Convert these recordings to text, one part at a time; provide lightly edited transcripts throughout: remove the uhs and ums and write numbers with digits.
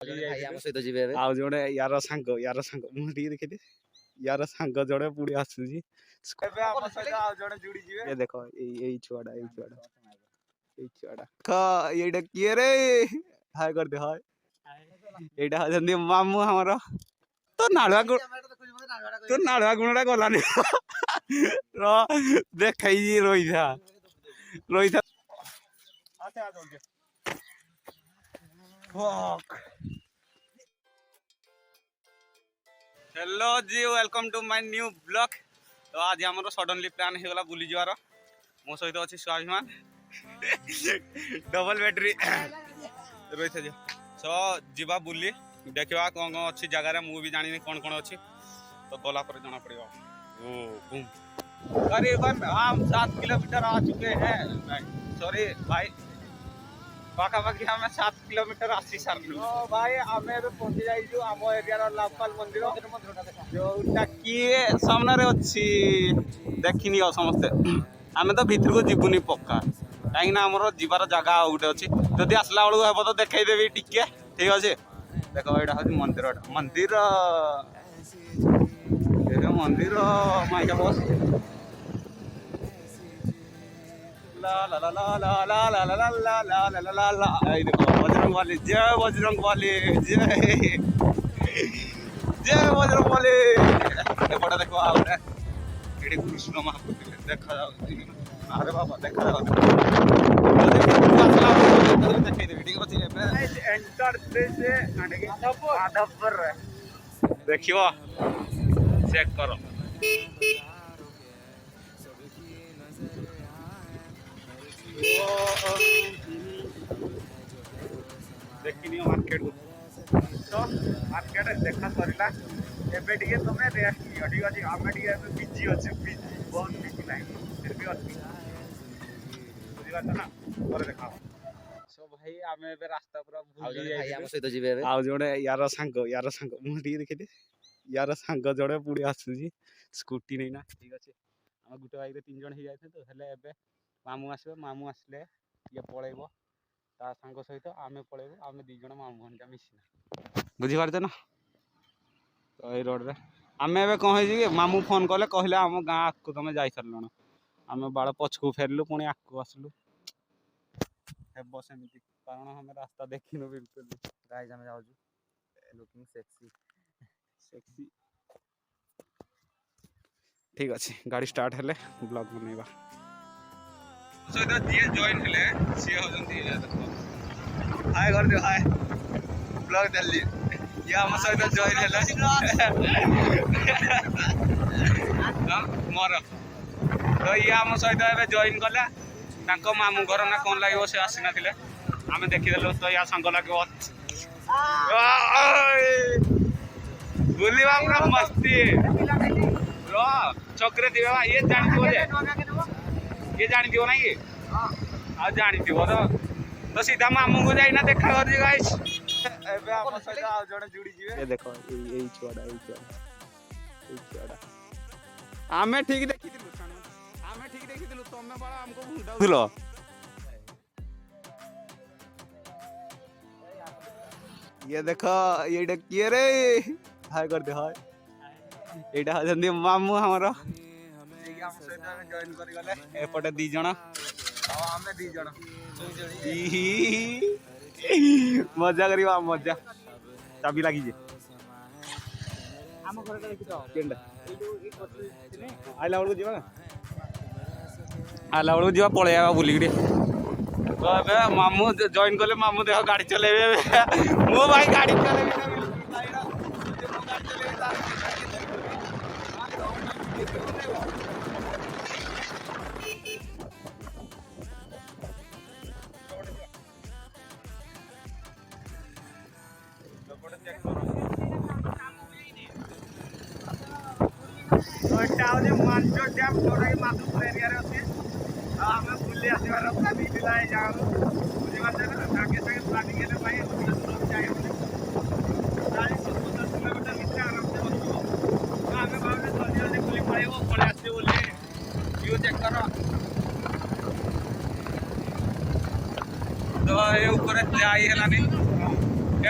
भाई आम सहित जिबे एबे आउ जणे यार सांग मुह टी देखि यार सांग जणे पुडी आसुजी एबे हम सहित आउ जणे जुडी जिबे ये देखो एई छुआडा ख एइडा किए रे हाय कर दे हाय एइडा हजंदी मामू हमरो तो नाळुआ गुणडा गलानी रो देखाई रोइथा आते आ जल्दी फक hello ji welcome to my new blog. तो आज आम सडनली प्लान हो गला बुली जवार मो सहित अच्छी स्वाभिमान डबल बैटरी रही थे सो जीवा बुली देखा कौन कौन अच्छी जगार मुझे भी जानी कौन कौन अच्छी तो गला पर जना पड़ेगा। ओ बूम करीबन हम 7 किलोमीटर आ चुके हैं सॉरी भाई पाखापाखि आम 7 किलोमीटर आसी सारू भाई आम पहुंची जाइए आम एरिया लाभपाल मंदिर जोटा किए सामने अच्छी देखनी समस्ते आम तो भितर को जीवनी पक्का कहीं आमर जीवार जगह गोटे अच्छी जदि आसला बेलू हे तो देखदेवी टिके ठीक अच्छे देख यहाँ हूँ मंदिर मंदिर मंदिर माइका बस ला ला ला ला ला ला ला ला ला ला ला ला ला ला देखो बजरंग वाली जय बजरंग वाली जय बजरंग वाली एपटे देखो आउटे एडी कृष्ण महापुर देखा अरे बाबा देखा देखा ठीक अच्छे एंटर माधवपुर देखियो चेक करो देखनी मार्केट को तो मार्केट देखा सरला एबे टिके तमे रेस्ट नियो ठीक अछि आमे टिके बिजी अछि बिजी बहुत बिजी नाही फिर भी अछि बुझी बात ना और देखा सो भाई आमे एबे रास्ता पूरा भूल जाई भाई आम सहित जिबे एबे आउ जणे यार सांग मुह टी देखि यार सांग जणे पुडी आसुजी स्कूटी नै ना ठीक अछि हम गुटे बाइक रे 3 जण हे जायथे तो हेले एबे मामू आसले ये पलैब ता सांग सहित आम पलैबू आम दी जण मामू घंटा मिसिना बुझीपार ना तो ये रोड रे आम ए कौन है मामू फोन कले कहले आम गाँ आगू तुम जा सारे आम बाड़ पछकू फेरलु पुणी आगू आसलु हेब सेमती कारण आम रास्ता देखिनु बिल्कुल गाइस हम जाऊ लुकिंग सेक्सी ठीक अच्छे गाड़ी स्टार्ट हेले ब्लॉग बनैबा सहित जी जॉइन हेले सी होजंती देखो हाय कर दियो हाय ब्लॉग जल्दी ये हम सहित जॉइन हेले मोर तो ये हम सहित एबे जॉइन कला तांको मामू घर ना कोन लागिवो से आसिना थिले आमे देखि देलो तो या संग लागिवो बुलीबा पूरा मस्ती रो चक्रे दिबा ये जानि दिबो जे ये जानी थी ना ये आ जानी थी तो सीधा मामू को जाइना देखा कर गाइस एबे हम सहित आ जणे जुडी जिवे ये देखो एई छुआडा आमे ठीक देखिथिलु तमे बड़ा हमको भुंडाउथिलो ये देखो एइडा किए रे हाय कर दे हाय एइडा हजंदी मामू हमरो जॉइन करी गले एपटे दी जण आमे दी जण मजा करिवा मजा चाबी लागी जे आम घर के देखि तो केंडा आइला बळू जीवा पळे आवा बुली गडी तो एबे मामू जॉइन करले मामू देखो गाड़ी चलेबे मो भाई गाड़ी चलेबे ना मानचोर डैम जोटा कि माधवपुर एरिया रे अछि आम बुली आसबार पूरा दिला है जाऊ बुझी बात ना आगे संगे प्लानिंग हेले भाई जाय 40-50 किलोमीटर भितर आराम से बसो आम भावले जल्दी बुली पळेबो पळे आसे बोली व्यू चेक करो तो ये ऊपर जाई हेलानी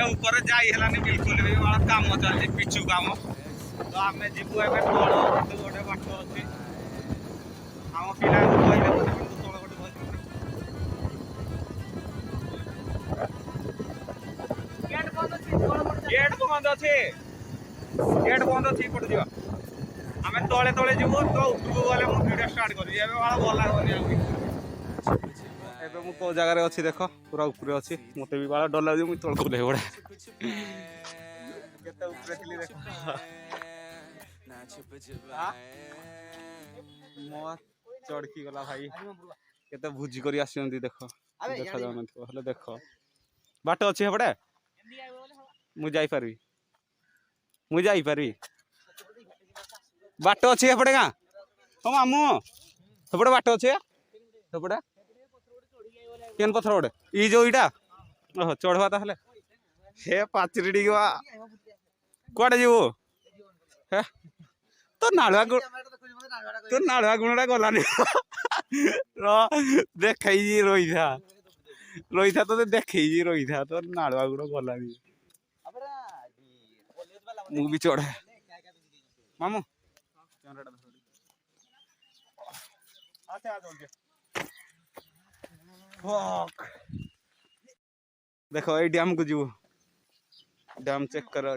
ऊपर जाई हेलानी बिल्कुल भी बड़ा काम चलती पिचु काम तो आम जीवु एवं तल गोटे बाट अच्छी आम पिला कहले तल गोटे गेट बंद अच्छे गेट बंद अच्छी पटे जा आम तले तले जीवु तो उपरको गले मु वीडियो स्टार्ट करी एबे बड़ा भल लागनी एबे मु को जगह रे अछि देखो पूरा ऊपर अछि मते भी बड़ा डर लागै मु तळ को ले बडा केते ऊपर थिली देखो मो चढ़की गला भाई केते भुजी करी आसियंती देखो देखा जाउ नथि हले देखो बाट अछि हेबडे मु जाई पारबी बाट अछि हेबडे का ओ मामू हेबडे बाट अछि हेबडे केन पथर गोटे ई जो इटा ओह चढ़वा ताहले हे पाचरी डिगवा कुआडे जीवो हे तो नाळुआ गुणडा गलानी रो देखै जी रोइथा तो देखै जी रोइथा तो नाळुआ गुण गलानी मु भी चढ़े मामू कैमराटा अच्छा जल्दी देखो ये डैम को जीव डैम चेक करो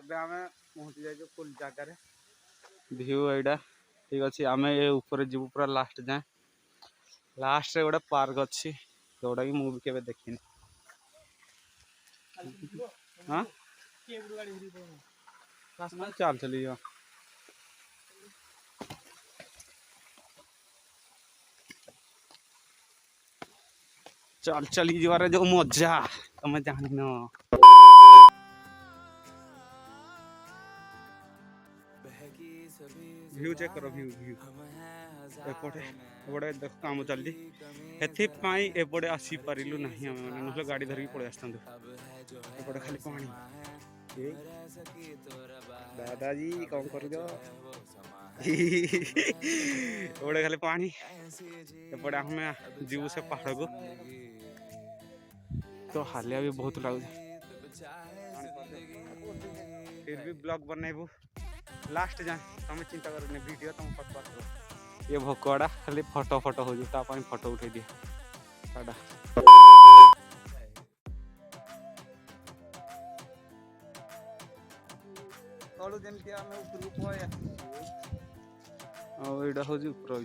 पहुंची जाए फुल जगार व्यू एटा ठीक अच्छे आम ये ऊपर जीव पूरा लास्ट जाए लास्ट रे गोटे पार्क अच्छी जोटा कि मुझे केवे देखनी हाँ चल चली जा चल चली जारे जो मजा तुम जान व्यू चेक करो व्यू एपटे एपटे देख काम चलती एपटे आसी पारिलु नहीं आम मैंने गाड़ी धरिकी पड़े आसता एपटे खाली पानी दादाजी कौन कर एपटे खाली पानी एपटे आम जीवु से पहाड़ को तो हालिया भी बहुत लगे फिर भी ब्लॉग बनैबू लास्ट जाए तुम चिंता कर वीडियो तुम पटवा ये भोकड़ा खाली फोटो फोटो हो जाता फोटो उठे दिए साडा तळु जेमति हम ऊपर को पया आ एडा हो जी ऊपर हो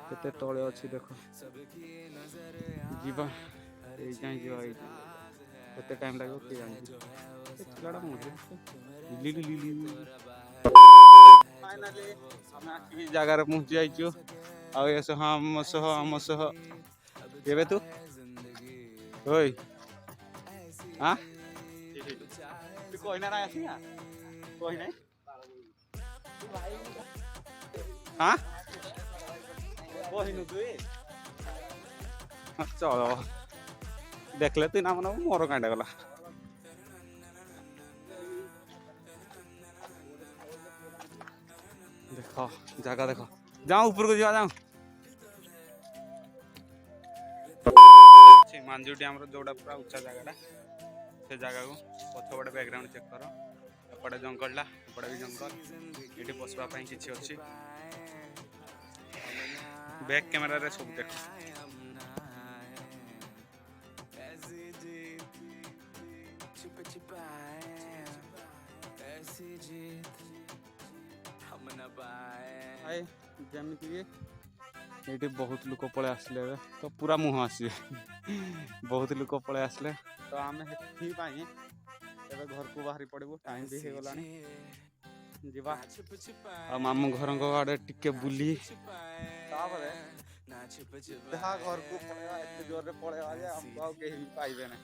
केते तळे अछि देखो जीवा ए जाई जीवा केते टाइम लागो के जानी चिलाड़ा मोरे लिली फाइनली हम आखि जगह रे पहुंच जाई छु आ एसो हम सह केबे तू ओय हां तू कोई ना आसी ना कोई नहीं हां कोई नु तू चलो देख ले तू ना मन मोर कांडा गला देखो जगह देखो जाओ ऊपर को जा जाओ मांजू डैम रो जोड़ा पूरा ऊंचा जगह से जगह को पछपटे बैकग्राउंड चेक करो एपटे जंगल ला एपटे भी जंगल ये बसवा किसी अच्छी बैक कैमेरा रे सब देख ये बहुत लोक पलि आसले तो पूरा मुह आसे बहुत लोक पलि आसले तो आम घर को बाहरी पड़ू टाइम भी हो गला जीवा मामू घर आड़े टिके बुली घर को जोर पड़ेगा हमको कहीं पाइबे ना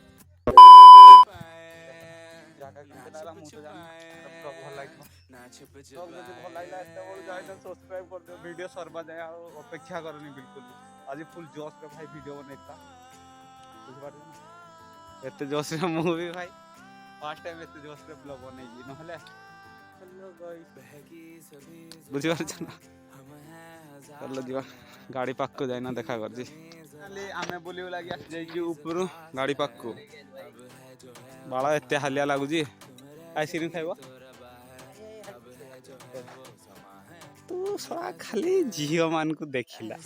सब्सक्राइब कर दो वीडियो सर्वा जाए अपेक्षा करनी बिल्कुल आज फुल जोश रे भाई वीडियो बनैता एते जोश रे मु भी भाई फर्स्ट टाइम एते जोश रे ब्लॉग बनै नहले ବୁଝିପାରୁଛ ନା ଚାଲ ଯିବା ଗାଡ଼ି ପାଖକୁ ଯାଇନା ଦେଖା କରିଛି ଖାଲି ଆମେ ବୁଲିବୁ ଲାଗି ଆସିଯାଇଛୁ ଉପରୁ ଗାଡ଼ି ପାଖକୁ ବାଳ ଏତେ ହାଲିଆ ଲାଗୁଛି ଆଇସ୍କ୍ରିମ୍ ଖାଇବ ତୁ ଶଳା ଖାଲି ଝିଅ ମାନଙ୍କୁ ଦେଖିଲା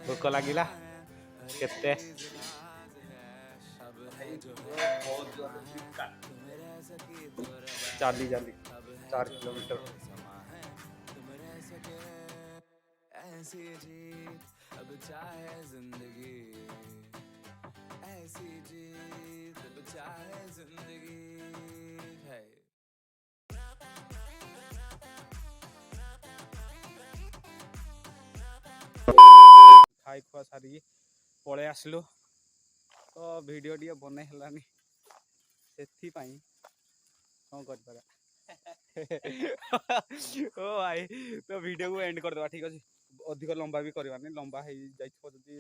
भोक लगिला केते चाली 4 किलोमीटर ऐसी जीत अब चाहे जिंदगी ऐसी जीत अब चाहे जिंदगी है खाई खुआ सारी पळे आसलु तो वीडियो टी बन हेलानी से कौन कर ओ भाई तो वीडियो को एंड करदे ठीक अच्छे अधिक लंबा भी करवानी लंबा हो जाइए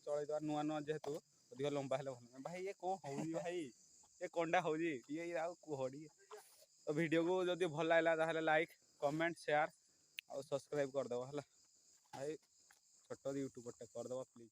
चलईदे नुआ नुआ जेहेतु अधिक लंबा है भल भाई ये कौन हो भाई ये कंडा हो कहड़ी तो वीडियो को जब भल लगे लाइक कमेंट शेयर और सब्सक्राइब करदेव है भाई छोट यूट्यूबर करदेव प्लीज।